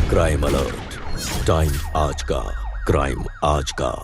Crime alert, time आज का, crime आज का।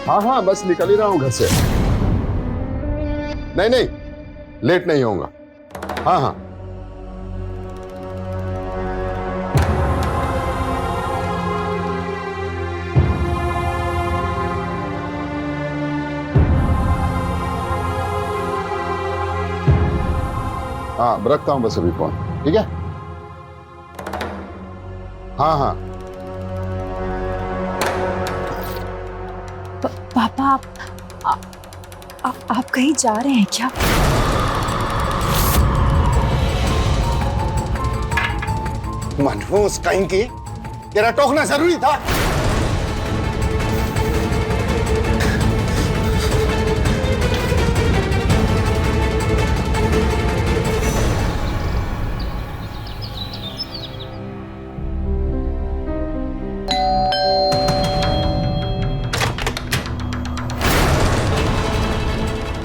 हाँ हाँ, बस निकल ही रहा हूं घर से। नहीं नहीं, लेट नहीं होऊंगा। हाँ हाँ। हाँ, रखता हूं बस अभी फोन, ठीक है? हाँ हाँ। पापा आप कहीं जा रहे हैं क्या? मनहूस कहीं की, तेरा टोकना जरूरी था।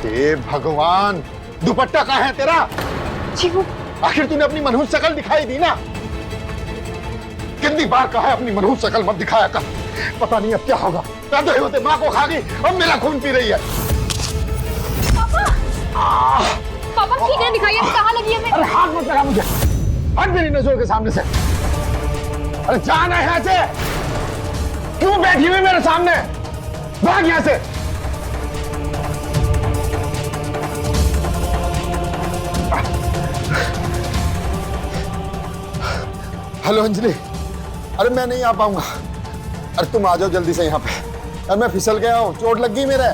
हे भगवान, दुपट्टा कहाँ है तेरा? जी वो आखिर तूने अपनी मनहूस शकल दिखाई दी ना। कितनी बार कहा है अपनी मनहूस शकल मत दिखाया कर। पता नहीं अब क्या होगा। पैदा होते माँ को खा गई, अब मेरा खून पी रही है। पापा ठीक है, दिखाइए कहाँ लगी है? अरे हाथ मत लगा मुझे, हट मेरी नजरों के सामने से। अरे जाना है यहाँ से। क्यों बैठी हुई मेरे सामने? भाग यहाँ से। हेलो अंजलि, अरे मैं नहीं आ पाऊंगा। अरे तुम आ जाओ जल्दी से यहाँ पे। अरे मैं फिसल गया हूँ, चोट लग गई मेरे।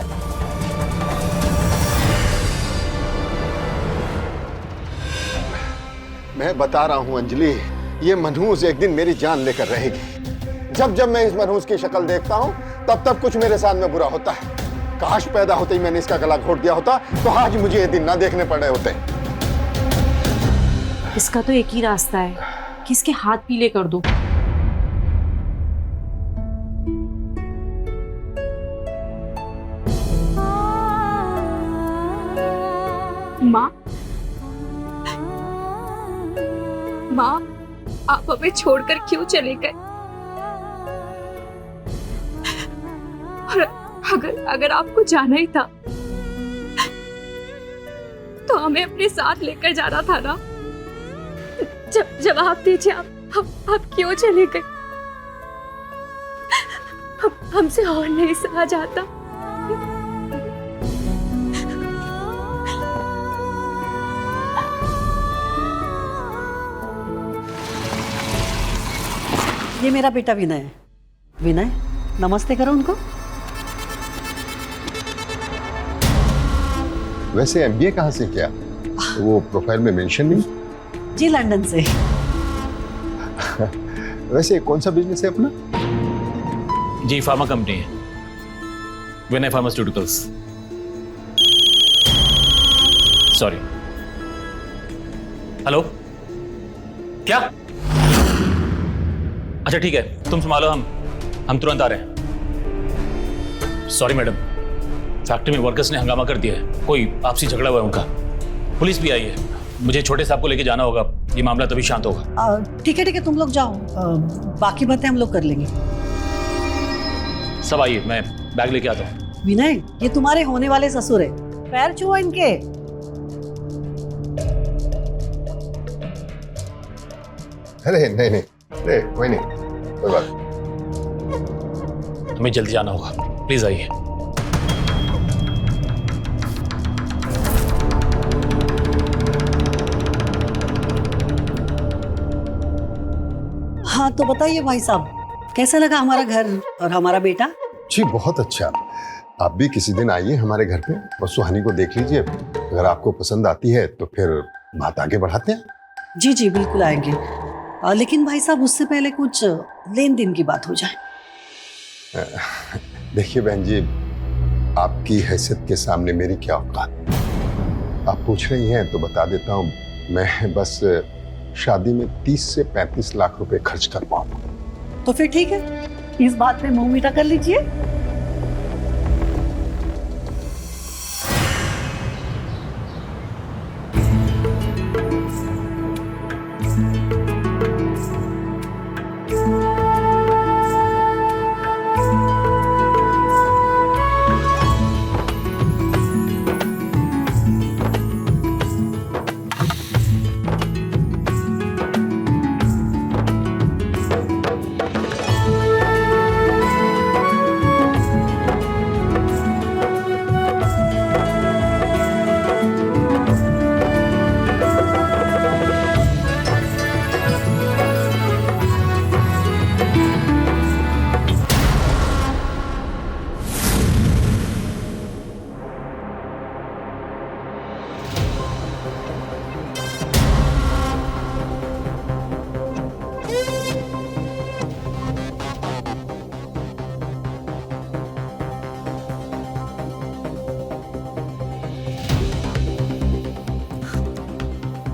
मैं बता रहा हूँ अंजलि, ये मनहूस एक दिन मेरी जान लेकर रहेगी। जब जब मैं इस मनहूस की शक्ल देखता हूँ तब तब कुछ मेरे साथ में बुरा होता है। काश पैदा होते ही मैंने इसका गला घोट दिया होता तो आज मुझे ये दिन ना देखने पड़े होते। इसका तो एक ही रास्ता है कि इसके हाथ पीले कर दो। माँ, आप हमें छोड़कर क्यों चले गए? और अगर आपको जाना ही था तो हमें अपने साथ लेकर जाना था ना। जवाब दीजिए, आप क्यों चले गए? हमसे और नहीं सहा जाता। ये मेरा बेटा विनय है। विनय, नमस्ते करो उनको। वैसे एमबीए कहाँ से किया? वो प्रोफाइल में मेंशन नहीं। जी लंदन से। वैसे कौन सा बिजनेस है अपना? जी फार्मा कंपनी है, विनय फार्मास्यूटिकल्स। सॉरी। हेलो, क्या? अच्छा ठीक है, तुम संभालो, हम तुरंत आ रहे हैं। सॉरी मैडम, फैक्ट्री में वर्कर्स ने हंगामा कर दिया है, कोई आपसी झगड़ा हुआ है उनका। पुलिस भी आई है, मुझे छोटे साहब को लेके जाना होगा, ये मामला तभी शांत होगा। ठीक है, तुम लोग जाओ, बाकी बातें हम लोग कर लेंगे। सब आइए, मैं बैग लेके आता हूँ। विनय, ये तुम्हारे होने वाले ससुर है, पैर छुओ इनके। अरे नहीं नहीं, अरे कोई नहीं, कोई बात। हमें जल्दी जाना होगा, प्लीज आइए। हाँ तो बताइए भाई साहब, कैसा लगा हमारा घर और हमारा बेटा? जी बहुत अच्छा। आप भी किसी दिन आइए हमारे घर पे और सुहानी को देख लीजिए। अगर आपको पसंद आती है तो फिर बात आगे बढ़ाते हैं। जी जी बिल्कुल आएंगे, लेकिन भाई साहब उससे पहले कुछ लेन देन की बात हो जाए। देखिए बहन जी, आपकी हैसियत के सामने मेरी क्या औकात। आप पूछ रही हैं तो बता देता हूँ, मैं बस शादी में 30 से 35 लाख रुपए खर्च कर पाऊंगा। तो फिर ठीक है, इस बात पे मुंह मीठा कर लीजिए।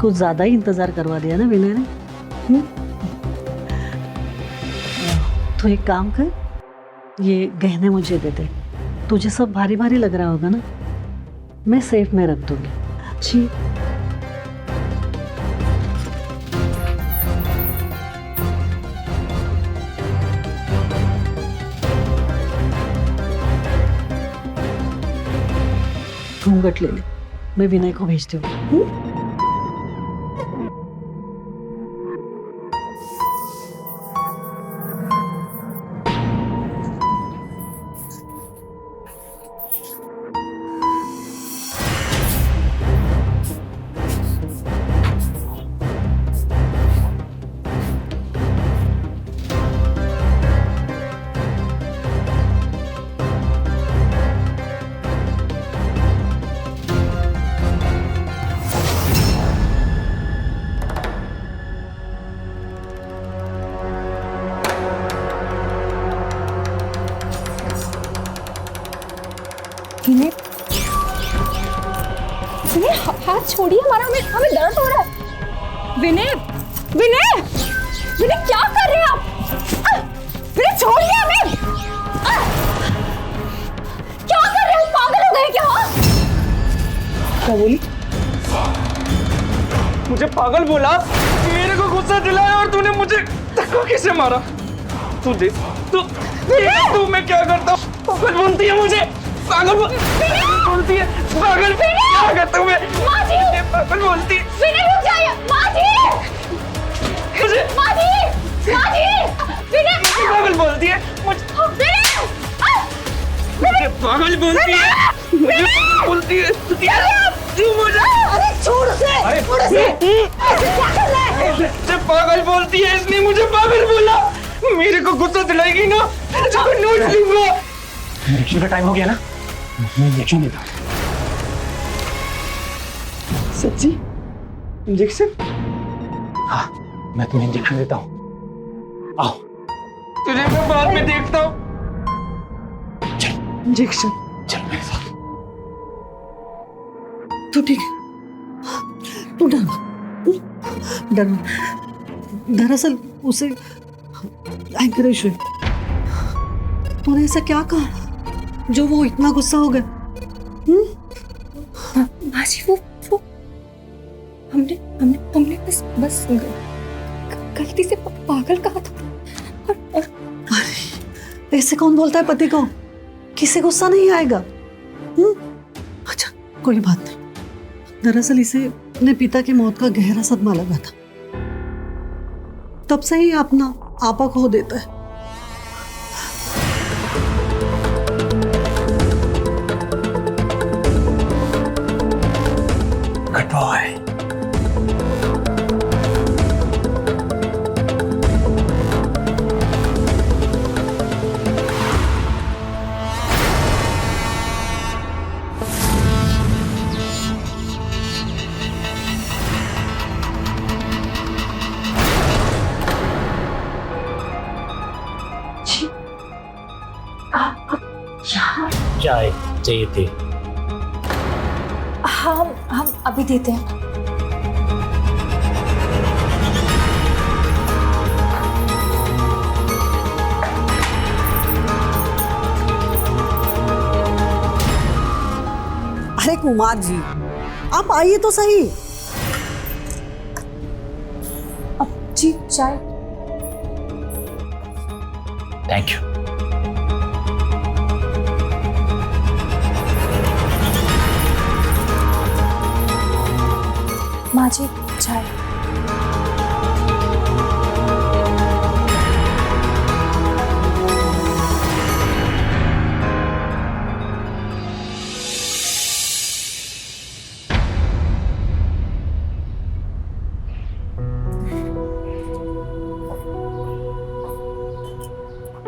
कुछ ज्यादा ही इंतजार करवा दिया ना विनय ने। तो एक काम कर, ये गहने मुझे दे दे। तुझे सब भारी भारी लग रहा होगा ना, मैं सेफ में रख दूंगी। जी घूंघट ले ले, मैं विनय को भेजती हूँ। विनय, विनय हाथ छोड़िए हमारा, हमें दर्द हो रहा है। विनय, विनय, विनय क्या कर रहे हैं आप? विनय छोड़िए हमें। क्या कर रहे हो, पागल हो गए क्या? क्या बोली? मुझे पागल बोला? मेरे को गुस्सा दिलाया और तूने मुझे धक्का कैसे मारा? तू देख, तू मैं क्या करता हूँ? पागल बोलती है मुझे, पागल बोलती है, पागल क्या करता हूँ मैं? पागल बोलती है। विनय रुक जाइए, माजी, मुझे माजी, माजी, विनय पागल बोलती है मुझे, पागल बोलती है, मुझे बोलती है तू मुझे। अरे छोड़ उसे, छोड़ उसे। क्या कर रहा है? मुझे पागल बोलती है, इसने मुझे पागल बोला। मेरे को गुस्सा दिलाएगी ना, तो नोट लूंगा। इंजेक्शन का टाइम हो गया ना, मैं इंजेक्शन देता हूँ। सच्ची इंजेक्शन? हाँ, मैं तुम्हें इंजेक्शन देता हूँ। आओ, तुझे मैं बाद में देखता हूँ। चल इंजेक्शन, चल मेरे साथ। तो ठीक है, तू डर दरअसल उसे एंकरेज हुई। तूने ऐसा क्या कहा जो वो इतना गुस्सा हो गया? मासी वो हमने बस गलती से पागल कहा था। और अरे ऐसे कौन बोलता है पति को? किसे गुस्सा नहीं आएगा? अच्छा कोई बात नहीं। दरअसल इसे अपने पिता की मौत का गहरा सदमा लगा था, तब से ही अपना आपा खो देता है। Good boy. चाय चाहिए थे। हम अभी देते हैं। अरे कुमार जी, आप आइए तो सही। अब जी चाय। Thank you. माँ जी चाय।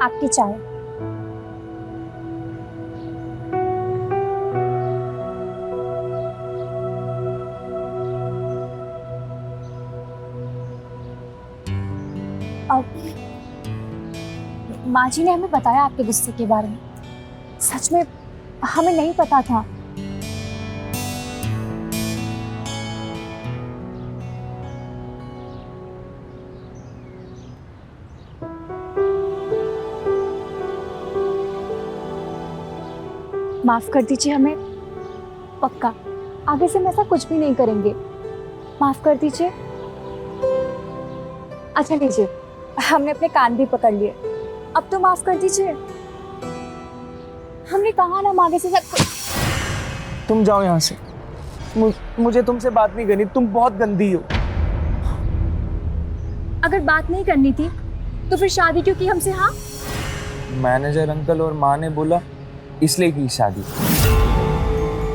आपकी चाय। अब माँ जी ने हमें बताया आपके गुस्से के बारे में। सच में हमें नहीं पता था। माफ कर दीजिए हमें, पक्का आगे से हम ऐसा कुछ भी नहीं करेंगे। माफ कर दीजिए। अच्छा लीजिए, हमने अपने कान भी पकड़ लिए, अब तो माफ कर दीजिए। हमने कहा ना हम आगे से सब। तुम जाओ यहाँ से। मुझे तुमसे बात नहीं करनी, तुम बहुत गंदी हो। अगर बात नहीं करनी थी तो फिर शादी क्यों की हमसे? हाँ, मैनेजर अंकल और माँ ने बोला इसलिए की शादी।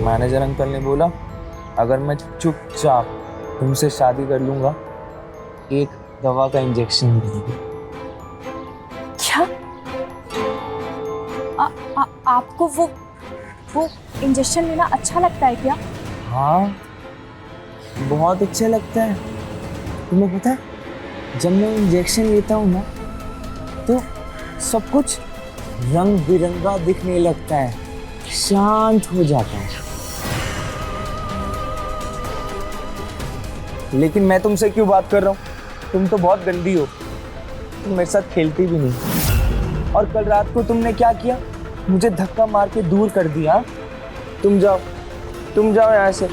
मैनेजर अंकल ने बोला अगर मैं चुपचाप तुमसे शादी कर लूंगा, एक दवा का इंजेक्शन देंगे। क्या आपको वो इंजेक्शन लेना अच्छा लगता है क्या? हाँ, बहुत अच्छा लगता है। तुम्हें पता है, जब मैं इंजेक्शन लेता हूँ ना तो सब कुछ रंग बिरंगा दिखने लगता है, शांत हो जाता है। लेकिन मैं तुमसे क्यों बात कर रहा हूँ? तुम तो बहुत गंदी हो, तुम मेरे साथ खेलती भी नहीं। और कल रात को तुमने क्या किया? मुझे धक्का मार के दूर कर दिया। तुम जाओ यहाँ से।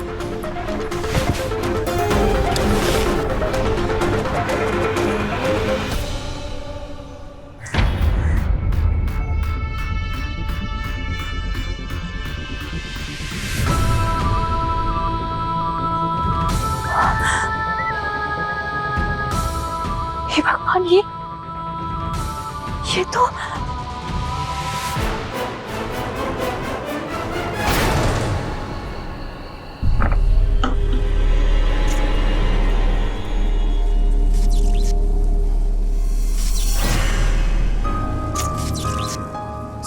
हे भगवान, ये तो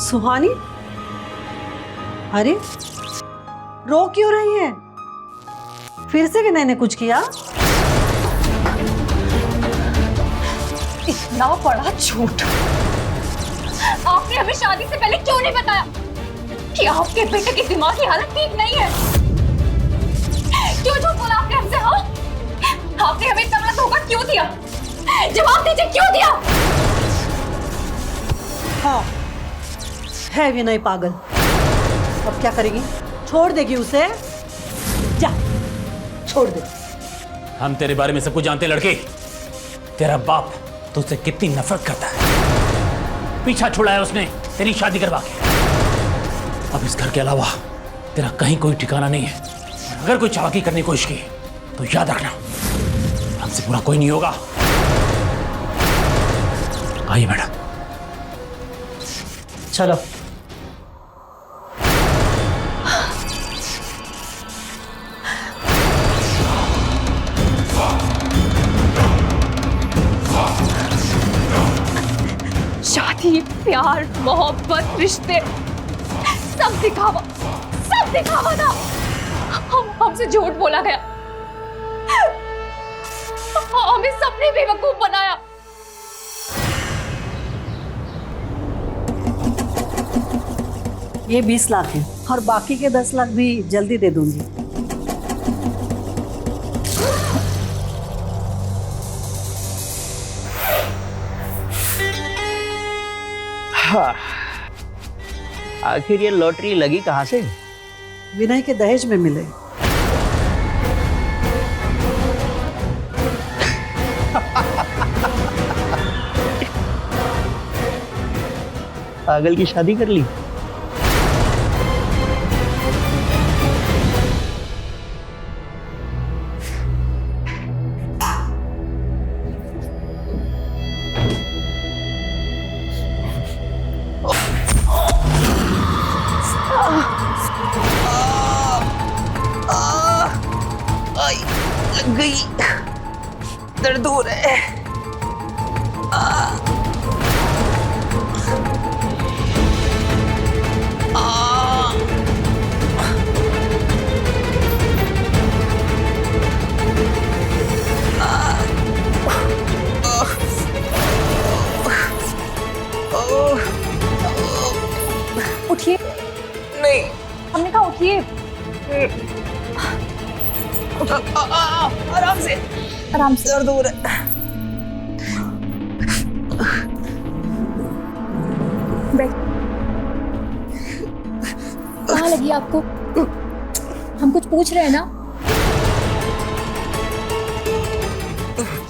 सुहानी, अरे रो क्यों रही है? फिर से विनय ने कुछ किया? इतना बड़ा झूठ आपने हमें शादी से पहले क्यों नहीं बताया कि आपके बेटे की दिमाग की हालत ठीक नहीं है? क्यों झूठ बोला आपने हमसे? हाँ, आपने हमें इतना बड़ा धोखा क्यों दिया? जवाब दीजिए, क्यों दिया? हाँ, है विनय पागल। अब क्या करेगी? छोड़ देगी उसे? जा, छोड़ दे। हम तेरे बारे में सब कुछ जानते लड़के। तेरा बाप तुझसे कितनी नफरत करता है। पीछा छुड़ाया उसने तेरी शादी करवा के। अब इस घर के अलावा तेरा कहीं कोई ठिकाना नहीं है। और अगर कोई चालाकी करने की कोशिश की तो याद रखना, हमसे बुरा कोई नहीं होगा। आइए मैडम। चलो। शादी, प्यार, मोहब्बत, रिश्ते सब दिखावा था। हमसे झूठ बोला गया, हमें सबने बेवकूफ बनाया। ये 20 लाख है और बाकी के 10 लाख भी जल्दी दे दूंगी। हाँ, आखिर ये लॉटरी लगी कहाँ से? विनय के दहेज में मिले। पागल की शादी कर ली। लग गई, दर्द हो रहा है। उठिए। नहीं, हमने कहा उठिए। आराम से, आराम से। दर्द हो रहा है। कहाँ लगी आपको? हम कुछ पूछ रहे हैं ना?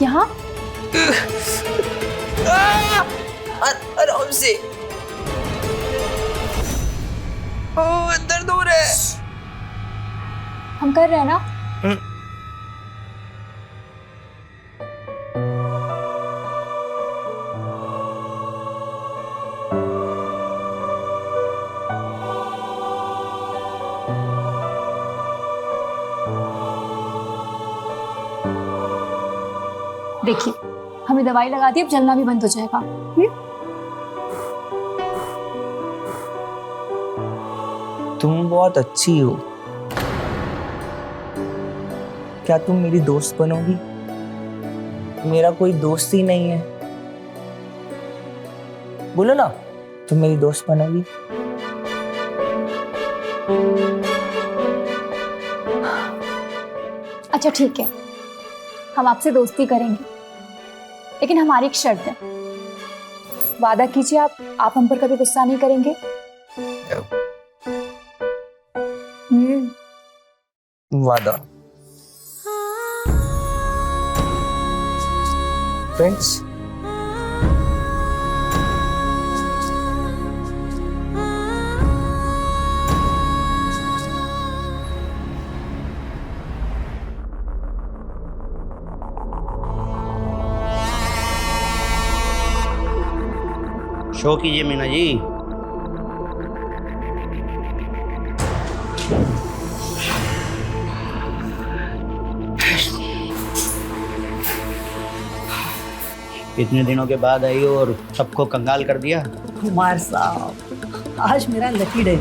यहाँ? आराम से। दर्द हो रहा है। हम कर रहे हैं ना? देखिए, हमें दवाई लगा दी, अब जलना भी बंद हो जाएगा। तुम बहुत अच्छी हो। क्या तुम मेरी दोस्त बनोगी? मेरा कोई दोस्त ही नहीं है। बोलो ना, तुम मेरी दोस्त बनोगी? अच्छा ठीक है, हम आपसे दोस्ती करेंगे, लेकिन हमारी एक शर्त है। वादा कीजिए आप हम पर कभी गुस्सा नहीं करेंगे। वादा। फ्रेंड्स, शो कीजिए मीना जी। इतने दिनों के बाद आई हो और सबको कंगाल कर दिया। कुमार साहब, आज मेरा लकी डे।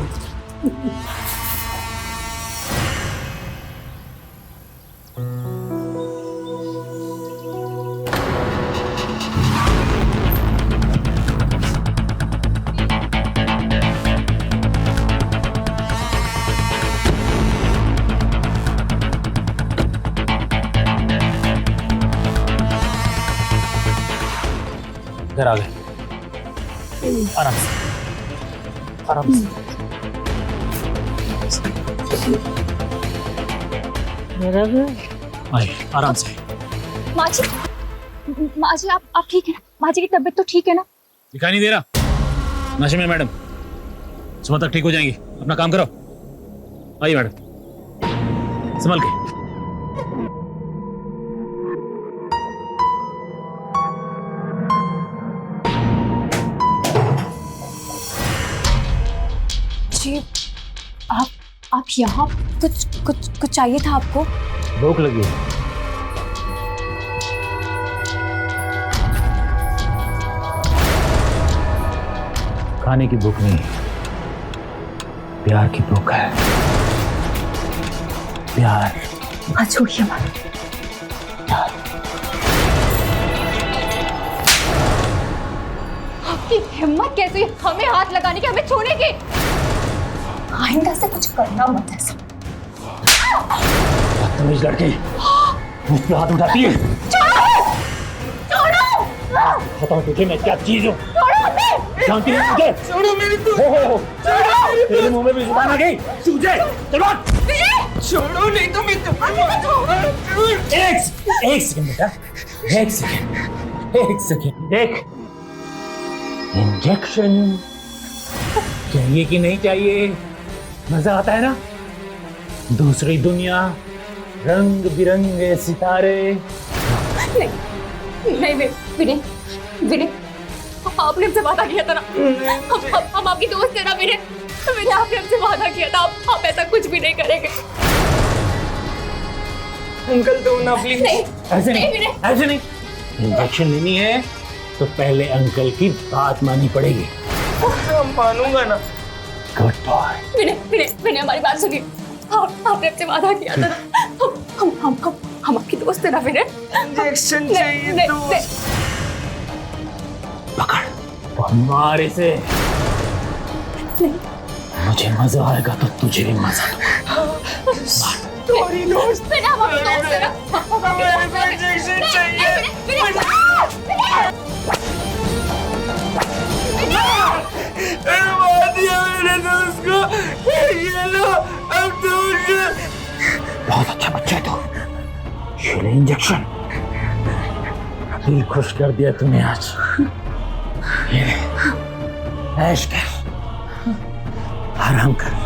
घर आ गए। आराम से, आराम से। आइए, आराम से। माँ जी, आप ठीक है ना? माँ जी की तबीयत तो ठीक है ना? दिखाई नहीं दे रहा? नशे में मैडम, सुबह तक ठीक हो जाएंगी। अपना काम करो। आइए मैडम, संभल के। जी, आप यहाँ कुछ चाहिए था आपको? भूख लगी है। खाने की भूख नहीं, प्यार की भूख है। प्यार। हाँ, छोड़िए मत। आपकी हिम्मत कैसे हमें हाथ लगाने की, हमें छोड़ने की? आइंदा से कुछ करना मत ऐसा। बदतमीज लड़की मुझ पे हाथ उठाती है। छोड़ो! बताओ तुझे मैं क्या चीज हूँ? जानती है मुझे? छोड़ो मेरी दोस्त। हो तेरे मुंह में भी जुबान आ गई। तुझे चलो छोड़ो नहीं तो मैं एक सेकंड बेटा, एक सेकंड देख। इंजेक्शन चाहिए कि नहीं चाहिए? मजा आता है ना? दूसरी दुनिया, रंग बिरंगे सितारे। नहीं विनय, विनय आपने हमसे वादा किया था ना, हम आपकी दोस्त है ना विनय। विनय आपने हमसे वादा किया था, आप ऐसा कुछ भी नहीं करेंगे। अंकल दो ना प्लीज। ऐसे नहीं। इंजेक्शन लेनी है तो पहले अंकल की बात माननी पड़ेगी। मानूंगा ना। Good boy. विनय हमारी बात सुनिए। आपने हमसे वादा किया था ना, हम आपकी दोस्त है ना विनय। इंजेक्शन चाहिए तो पकड़ और मार इसे। मुझे मजा आएगा तो तुझे भी मजा दूंगा। तुम्हारी दोस्त। विनय हम आपकी दोस्त है ना। मेरे को इंजेक्शन चाहिए। मार दिया मेरे दोस्त को। ये लो अब दूर। बहुत अच्छा बच्चा है तू। ये ले इंजेक्शन। दिल खुश कर दिया तूने आज। ये ले, ऐश कर, आराम कर।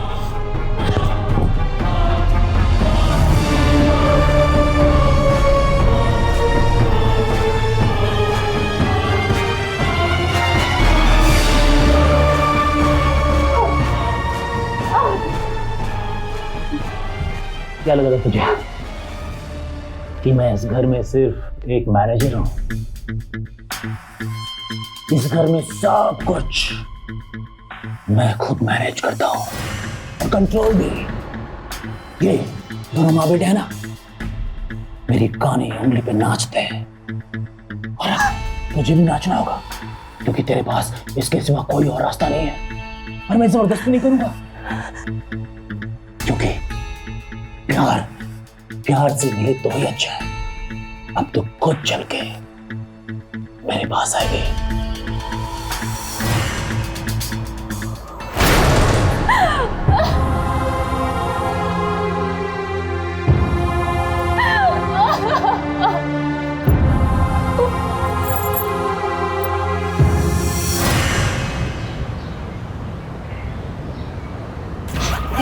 क्या लग रहा तुझे कि मैं इस घर में सिर्फ एक मैनेजर हूं? इस घर में सब कुछ मैं खुद मैनेज करता हूं और कंट्रोल भी। ये दोनों माँ बेटे हैं ना, मेरी कानी उंगली पे नाचते हैं और तुझे भी नाचना होगा क्योंकि तेरे पास इसके सिवा कोई और रास्ता नहीं है। और मैं जबरदस्ती नहीं करूंगा क्योंकि प्यार से मिले तो ही अच्छा है। अब तो खुद चल के मेरे पास आएगी।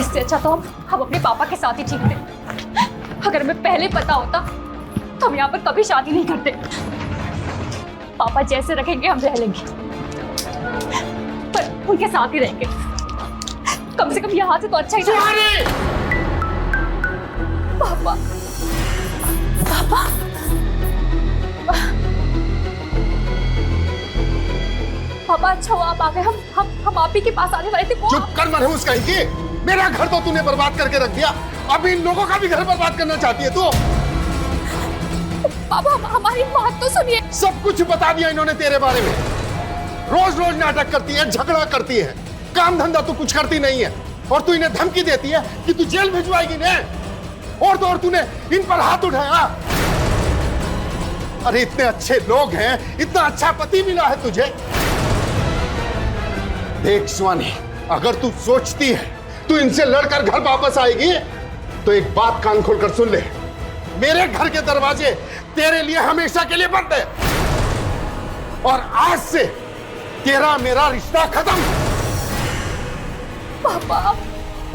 इससे अच्छा तो हम अपने पापा के साथ ही ठीक थे। अगर हमें पहले पता होता तो हम यहाँ पर कभी शादी नहीं करते। पापा जैसे रखेंगे हम रह लेंगे, पर उनके साथ ही रहेंगे। कम से कम यहाँ से तो अच्छा ही था। पापा पापा पापा अच्छा हुआ आप आ गए। हम आप ही के पास आने वाले थे। चुप कर मनहूस कहीं की। मेरा घर तो तूने बर्बाद करके रख दिया, अब इन लोगों का भी घर बर्बाद करना चाहती है तू। पापा हमारी बात तो सुनिए। सब कुछ बता दिया इन्होंने तेरे बारे में। रोज रोज नाटक करती है, झगड़ा करती है, काम धंधा तो कुछ करती नहीं है और तू इन्हें धमकी देती है कि तू जेल भिजवाएगी ने। और तो और तूने इन पर हाथ उठाया। अरे इतने अच्छे लोग हैं, इतना अच्छा पति मिला है तुझे। देख स्वानी, अगर तू सोचती है तू इनसे लड़कर घर वापस आएगी तो एक बात कान खोलकर सुन ले, मेरे घर के दरवाजे तेरे लिए हमेशा के लिए बंद है और आज से तेरा मेरा रिश्ता खत्म। पापा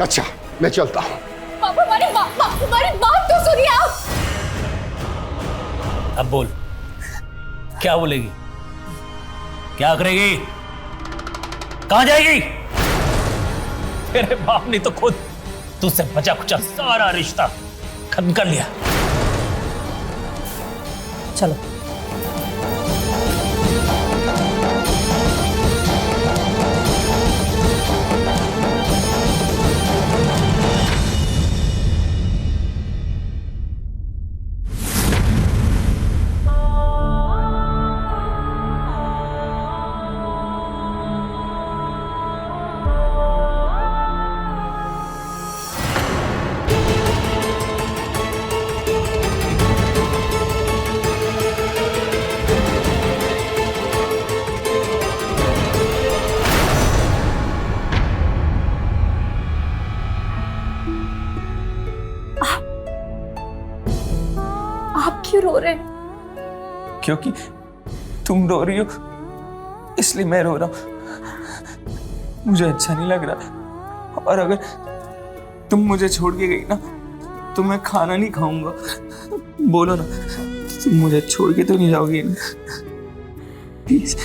अच्छा मैं चलता हूं। पापा हमारी बात तो सुनिए आप। अब बोल, क्या बोलेगी? क्या करेगी? कहां जाएगी? तेरे बाप ने तो खुद तुझसे बचा खुचा सारा रिश्ता खत्म कर लिया। चलो क्यों रो रहे हैं? क्योंकि तुम रो रही हो इसलिए मैं रो रहा हूं। मुझे अच्छा नहीं लग रहा, और अगर तुम मुझे छोड़ के गई ना तो मैं खाना नहीं खाऊंगा। बोलो ना, तुम मुझे छोड़ के तो नहीं जाओगी ना? प्लीज।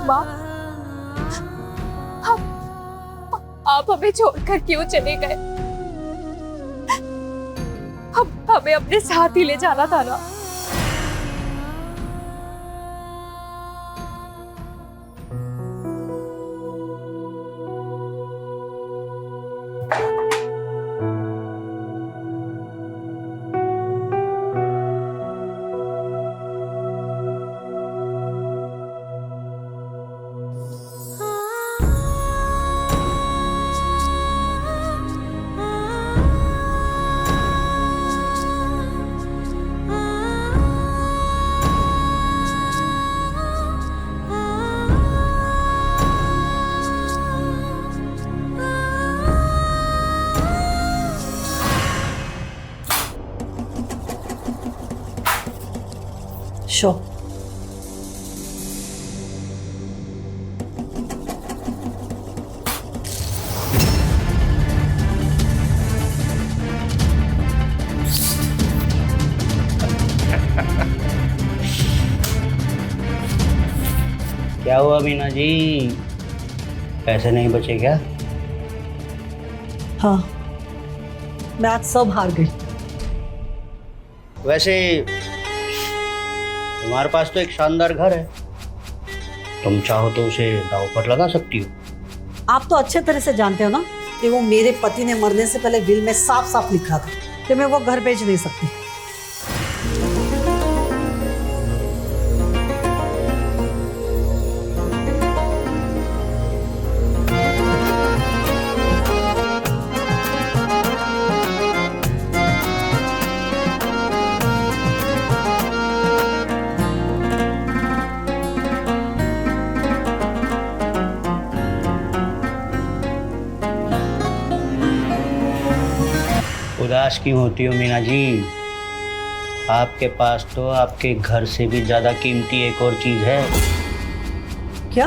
माँ, आप हमें छोड़कर क्यों चले गए? हमें अपने साथ ही ले जाना था ना। शो क्या हुआ मीना जी, पैसे नहीं बचे क्या? हाँ, मैं आज सब हार गई। वैसे तुम्हारे पास तो एक शानदार घर है, तुम चाहो तो उसे दांव पर लगा सकती हो। आप तो अच्छे तरह से जानते हो ना कि वो मेरे पति ने मरने से पहले विल में साफ साफ लिखा था कि मैं वो घर बेच नहीं सकती। उदास क्यों होती हो मीना जी? आपके पास तो आपके घर से भी ज्यादा कीमती एक और चीज है। क्या?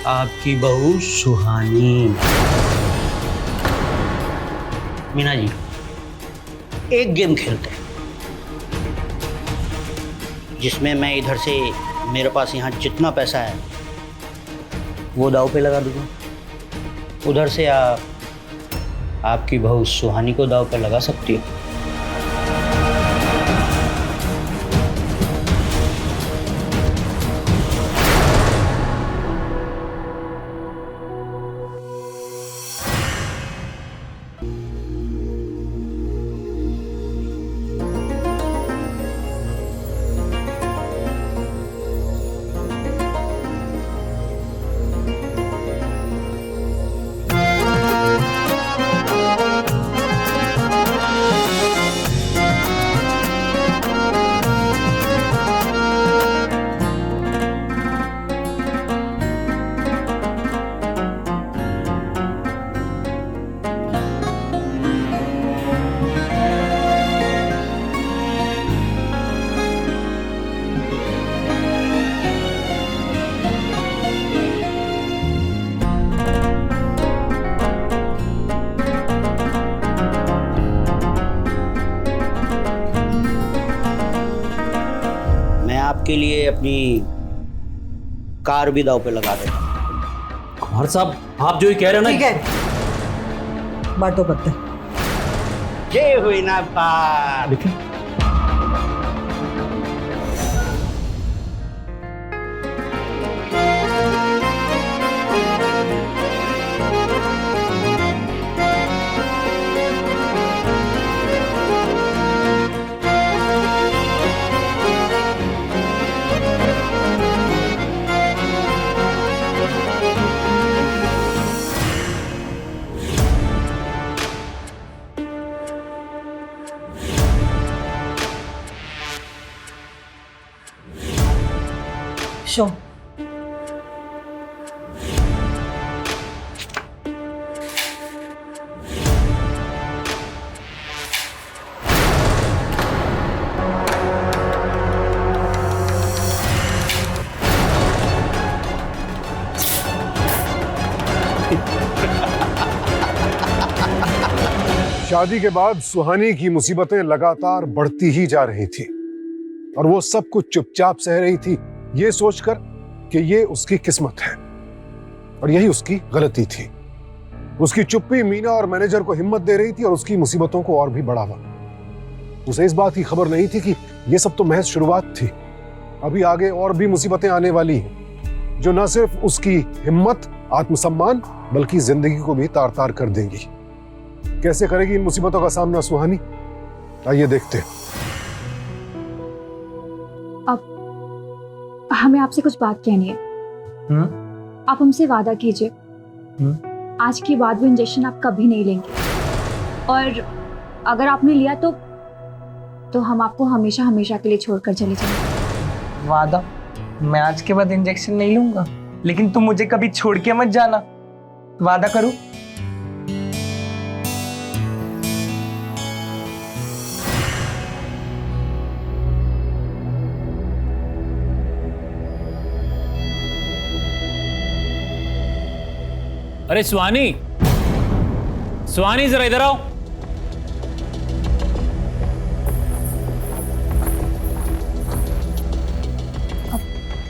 आपकी बहू सुहानी। मीना जी, एक गेम खेलते हैं जिसमें मैं इधर से मेरे पास यहाँ जितना पैसा है वो दांव पे लगा दूंगा, उधर से आप आपकी बहू सुहानी को दांव पे लगा सकती हो। आपके लिए अपनी कार भी दांव पे लगा देता। कुमार साहब, आप जो ये कह रहे हो ना, ठीक है, बातों करते। जय हुई ना पार। लेकिन शो शादी के बाद सुहानी की मुसीबतें लगातार बढ़ती ही जा रही थी और वो सब कुछ चुपचाप सह रही थी, ये सोचकर कि ये उसकी किस्मत है और यही उसकी गलती थी। उसकी चुप्पी मीना और मैनेजर को हिम्मत दे रही थी और उसकी मुसीबतों को और भी बढ़ावा। उसे इस बात की खबर नहीं थी कि ये सब तो महज शुरुआत थी, अभी आगे और भी मुसीबतें आने वाली हैं जो न सिर्फ उसकी हिम्मत, आत्मसम्मान बल्कि जिंदगी को भी तार तार कर देंगी। कैसे करेगी इन मुसीबतों का सामना सुहानी? आइए देखते हैं। अब हमें आपसे कुछ बात कहनी है। आप हमसे वादा कीजिए आज के बाद वो इंजेक्शन आप कभी नहीं लेंगे, और अगर आपने लिया तो हम आपको हमेशा हमेशा के लिए छोड़कर चले जाएंगे। वादा? मैं आज के बाद इंजेक्शन नहीं लूंगा, लेकिन तुम मुझे कभी छोड़ के मत जाना। वादा करूं? अरे सुहानी, सुहानी जरा इधर आओ।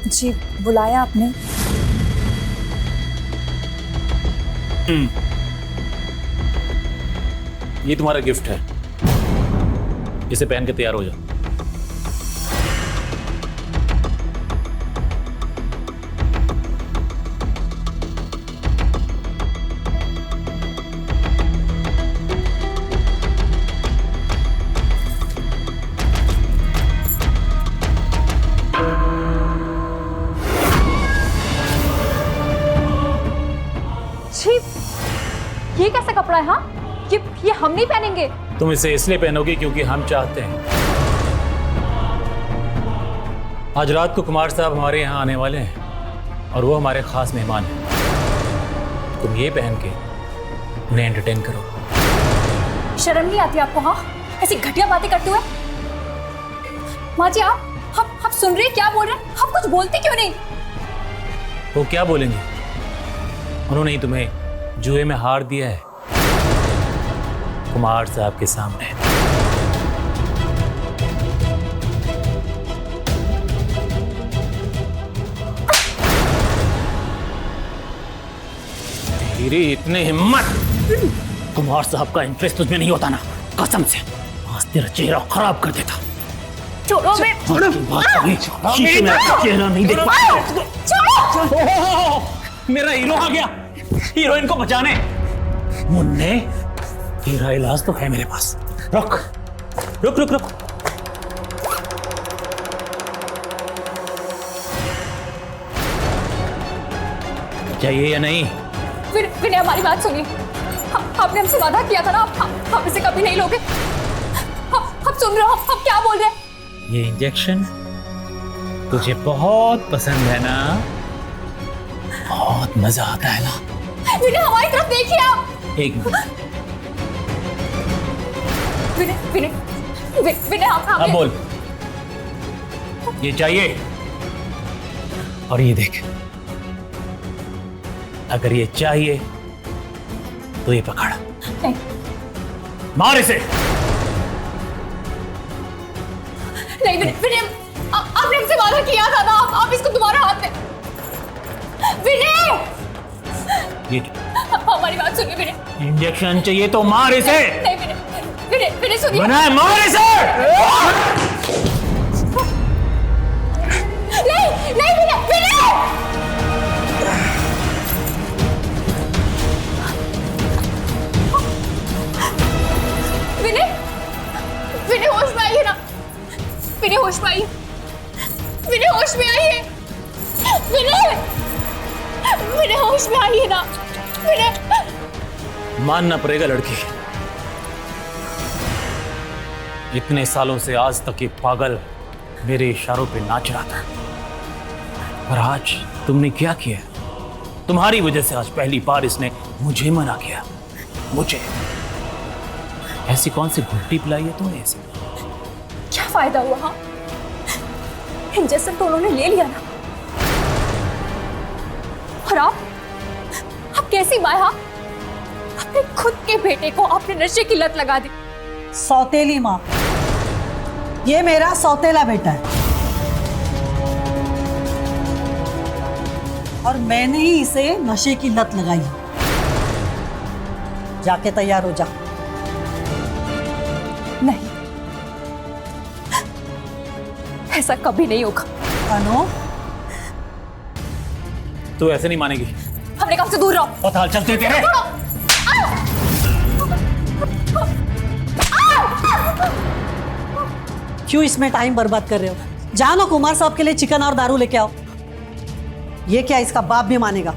जी बुलाया आपने? ये तुम्हारा गिफ्ट है, इसे पहन के तैयार हो जाओ। ये कैसा कपड़ा है? हाँ, ये हम नहीं पहनेंगे। तुम इसे इसलिए पहनोगी क्योंकि हम चाहते हैं। आज रात को कुमार साहब हमारे यहाँ आने वाले हैं और वो हमारे खास मेहमान हैं। तुम ये पहन के उन्हें एंटरटेन करो। शर्म नहीं आती आपको? हाँ, ऐसी घटिया बातें करते हुए। माँ जी आप सुन रहे हैं क्या बोल रहे हैं? आप कुछ बोलते क्यों नहीं? वो क्या बोलेंगे? उन्होंने ही तुम्हें जुए में हार दिया है कुमार साहब के सामने। तेरी इतनी हिम्मत! कुमार साहब का इंटरेस्ट तुझमें नहीं होता ना, कसम से आज तेरा चेहरा खराब कर देता। छोड़ो मैं। शीशे में चेहरा नहीं देख पाया। मेरा हीरो आ गया, हीरोइन को बचाने। मुन्ने, तेरा इलाज तो है मेरे पास। रुक रुक रुक रुक। चाहिए या नहीं? विनय हमारी बात सुनिए। आपने हमसे वादा किया था ना, आप इसे कभी नहीं लोगे। आप सुन रहे हो आप क्या बोल रहे हैं? ये इंजेक्शन तुझे बहुत पसंद है ना? बहुत मजा आता है ना? विनय हमारी तरफ देखिए आप। एक मिनट। विनय आप अब बोल, ये चाहिए? और ये देख, अगर ये चाहिए तो ये पकड़। नहीं। मार इसे। नहीं विनय, आपने हमसे वादा किया था ना, आप इसको दोबारा हाथ में। विनय, ये हमारी बात सुनिए विनय। इंजेक्शन चाहिए तो मार इसे। नहीं विनय, विनय सुनिए। विनय मार इसे। नहीं नहीं विनय, विनय विनय होश में आइए ना। विनय होश में आइए। विनय होश में आइए। विनय विनय होश में आइए ना। विनय। मानना पड़ेगा लड़की, इतने सालों से आज तक ये पागल मेरे इशारों पे नाच रहा था, और आज तुमने क्या किया? तुम्हारी वजह से आज पहली बार इसने मुझे मना किया। मुझे ऐसी कौन सी घुट्टी पिलाई है तुमने इसे? क्या फायदा हुआ? हाँ, इंजेक्शन तो उन्होंने ले लिया ना। और आप कैसी माँ? हाँ, अपने खुद के बेटे को आपने नशे की लत लगा दी। सौतेली माँ, ये मेरा सौतेला बेटा है और मैंने ही इसे नशे की लत लगाई। जाके तैयार हो जा। नहीं, ऐसा कभी नहीं होगा। अनु, तू ऐसे नहीं मानेगी। हमने कहा से दूर रहो। बहुत हाल चलते तेरे। क्यों इसमें टाइम बर्बाद कर रहे हो? जानो कुमार साहब के लिए चिकन और दारू लेके आओ। ये क्या इसका बाप भी मानेगा?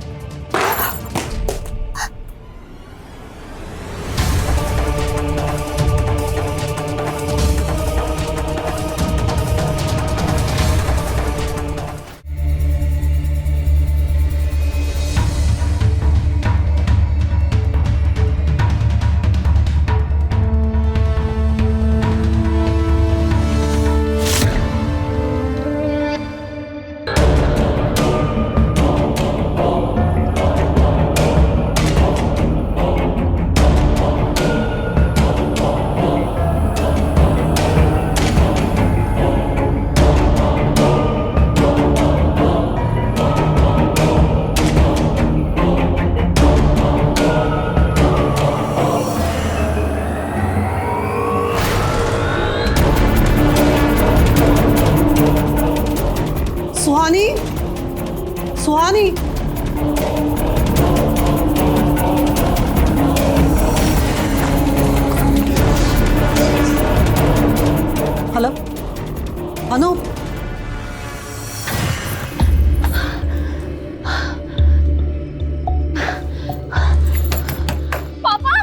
सुहानी, सुहानी, हेलो अनु, पापा,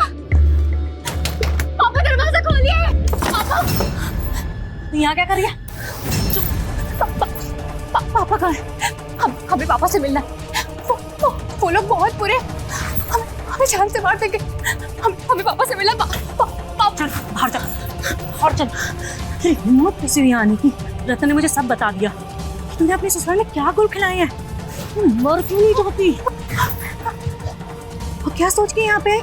पापा दरवाजा खोलिए। पापा, यहाँ क्या कर रही है? पापा कहाँ है? हमें पापा से मिलना है। वो लोग बहुत बुरे, हमें जान से मार देंगे। हमें पापा से मिलना। चल बाहर चल, और चल। तेरी हिम्मत कैसे हुई आने की? रतन ने मुझे सब बता दिया। तुमने अपने ससुराल में क्या गुल खिलाए हैं? तुम मर क्यों नहीं चाहती? और क्या सोच के यहाँ पे?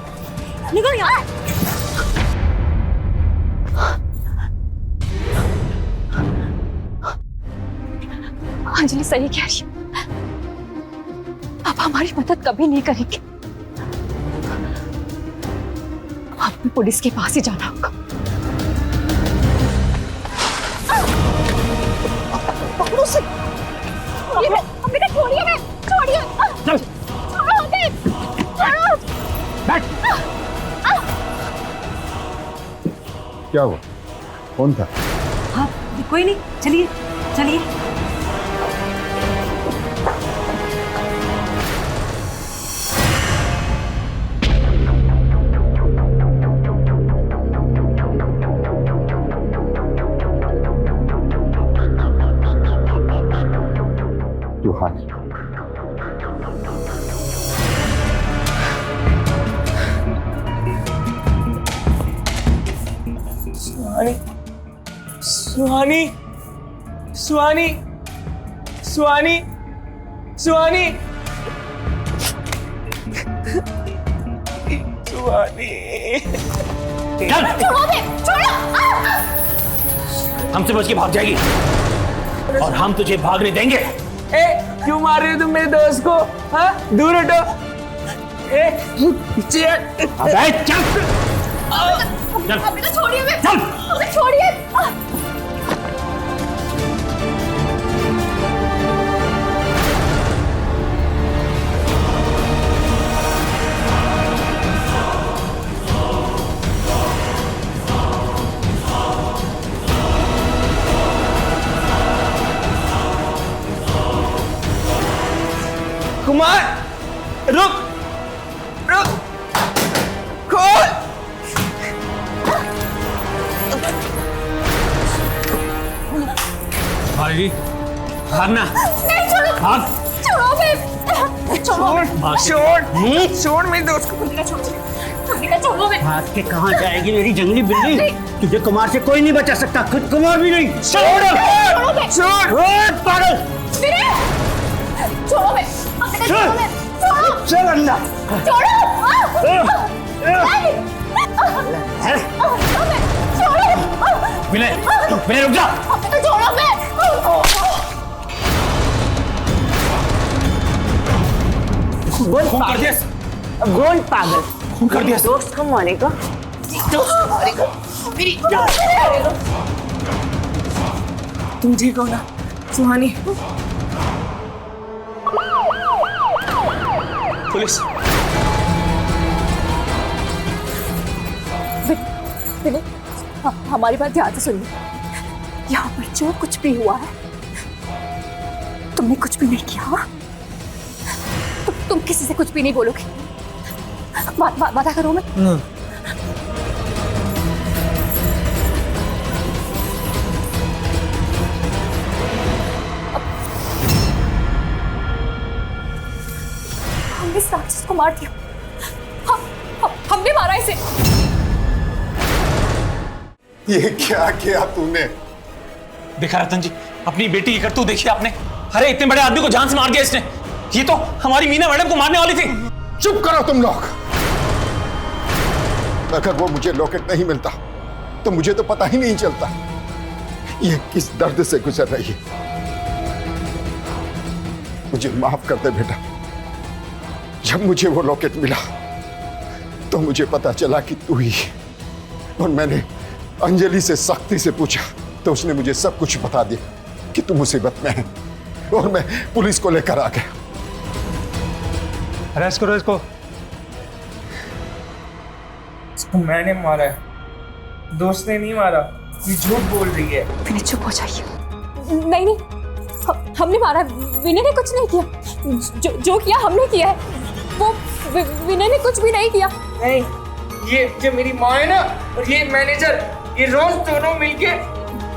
निकल यहाँ। अंजलि सही कह रही है। पापा हमारी मदद कभी नहीं करेंगे। हमें पुलिस के पास ही जाना होगा। पकड़ो उसे। हमें छोड़िए, मैं छोड़िए। छोड़ो हमें। बैठ। क्या हुआ? कौन था? हाँ कोई नहीं, चलिए चलिए। तू हाथ। सुहानी, सुहानी, सुहानी, सुहानी, सुहानी, हमसे बच के भाग जाएगी और हम तुझे भागने देंगे। ए, क्यों मार रहे हो तुम मेरे दोस्त को? हाँ, दूर हटो। ए, पीछे हट। अबे चल। चल। हमें तो छोड़िए, चल। हमें छोड़िए। कुमार, रुक, रुक, खोल। भाई भागना। नहीं छोड़ो। भाग। छोड़ो बे। छोड़ मेरे दोस्त को। छोड़ो बे। भाग के कहाँ जाएगी मेरी जंगली बिल्ली? तुझे कुमार से कोई नहीं बचा सकता, खुद कुमार भी नहीं। छोड़ो बे। पागल। छोड़ो बे। छोड़ो बे। चल अंदर। विनय, विनय रुक जा। छोड़ो बे। खून कर दिया। गोल पागल। खून कर दिया। दोस्त को मारेगा। तुम ठीक हो ना सुहानी? पुलिस। विनय, हमारी बात ध्यान से सुनिए। यहाँ पर जो कुछ भी हुआ है, तुमने कुछ भी नहीं किया। हाँ? तुम किसी से कुछ भी नहीं बोलोगे। वादा करो। मैं हमने इस राक्षस को मार दिया। हमने मारा इसे। ये क्या किया तूने? देखा रतन जी, अपनी बेटी की करतूत देखी आपने। अरे इतने बड़े आदमी को जान से मार दिया इसने। ये तो हमारी मीना मैडम को मारने वाली थी। चुप करो तुम लोग। अगर वो मुझे लॉकेट नहीं मिलता तो मुझे तो पता ही नहीं चलता ये किस दर्द से गुजर रही है। मुझे माफ कर दे बेटा। जब मुझे वो लॉकेट मिला तो मुझे पता चला कि तू ही, और मैंने अंजलि से सख्ती से पूछा तो उसने मुझे सब कुछ बता दिया कि तू मुसीबत में है, और मैं पुलिस को लेकर आ गया। अरेस्ट करो इसको। इसको मैंने मारा है, दोस्त ने नहीं मारा। ये झूठ बोल रही है। विनय चुप हो जाइए। नहीं, हमने मारा। विनय ने कुछ नहीं किया। जो किया हमने किया है। वो विनय ने कुछ भी नहीं किया। नहीं, ये मेरी माँ है ना, और ये मैनेजर, ये रोज दोनों मिलके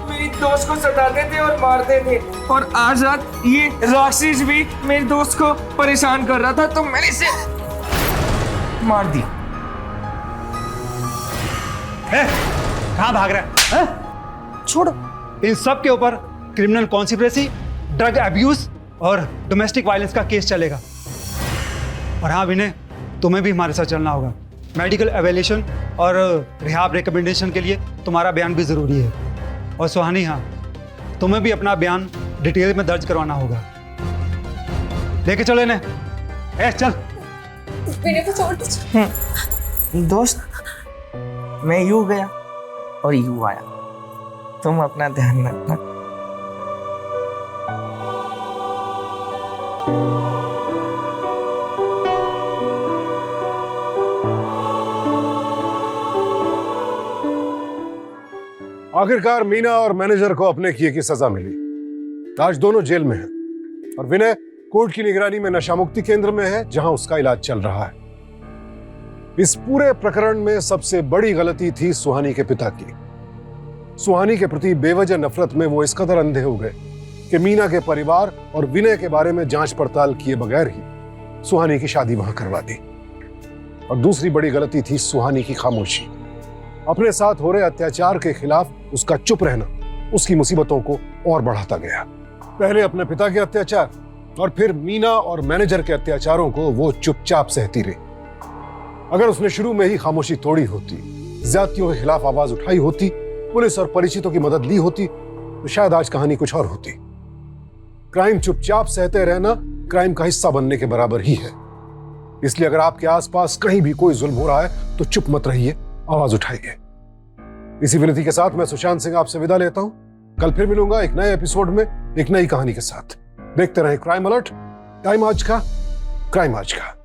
मेरी दोस्त को सताते थे और मारते थे। और आज रात ये राक्षस भी मेरे दोस्त को परेशान कर रहा था, तो मैंने इसे मार दिया। कहाँ भाग रहा है? छोड़ो। इन सब के ऊपर क्रिमिनल कॉन्स्पिरेसी, ड्रग अब्यूज और डोमेस्टिक वायलेंस का केस चलेगा। और हाँ विनय, तुम्हें भी हमारे साथ चलना होगा। मेडिकल एवेल्यूशन और रिहाब रिकमेंडेशन के लिए तुम्हारा बयान भी ज़रूरी है। और सुहानी, हाँ, तुम्हें भी अपना बयान डिटेल में दर्ज करवाना होगा। लेके चलो इन्हें। चल। विनय को छोड़ दीजिए। दोस्त, मैं यूं गया और यूं आया। तुम अपना ध्यान रखना। आखिरकार मीना और मैनेजर को अपने किए की सजा मिली। आज दोनों जेल में हैं और विनय कोर्ट की निगरानी में नशा मुक्ति केंद्र में है, जहां उसका इलाज चल रहा है। इस पूरे प्रकरण में सबसे बड़ी गलती थी सुहानी के पिता की। सुहानी के प्रति बेवजह नफरत में वो इस कदर अंधे हो गए कि मीना के परिवार और विनय के बारे में जांच पड़ताल किए बगैर ही सुहानी की शादी वहां करवा दी। और दूसरी बड़ी गलती थी सुहानी की खामोशी। अपने साथ हो रहे अत्याचार के खिलाफ उसका चुप रहना उसकी मुसीबतों को और बढ़ाता गया। पहले अपने पिता के अत्याचार और फिर मीना और मैनेजर के अत्याचारों को वो चुपचाप सहती रही। अगर उसने शुरू में ही खामोशी तोड़ी होती, ज्यादतियों के खिलाफ आवाज उठाई होती, पुलिस और परिचितों की मदद ली होती, तो शायद आज कहानी कुछ और होती। क्राइम चुपचाप सहते रहना क्राइम का हिस्सा बनने के बराबर ही है। इसलिए अगर आपके आसपास कहीं भी कोई जुल्म हो रहा है तो चुप मत रहिए, आवाज उठाइए। इसी विनती के साथ मैं सुशांत सिंह आपसे विदा लेता हूं। कल फिर मिलूंगा एक नए एपिसोड में एक नई कहानी के साथ। देखते रहें क्राइम अलर्ट। टाइम आज का, क्राइम आज का।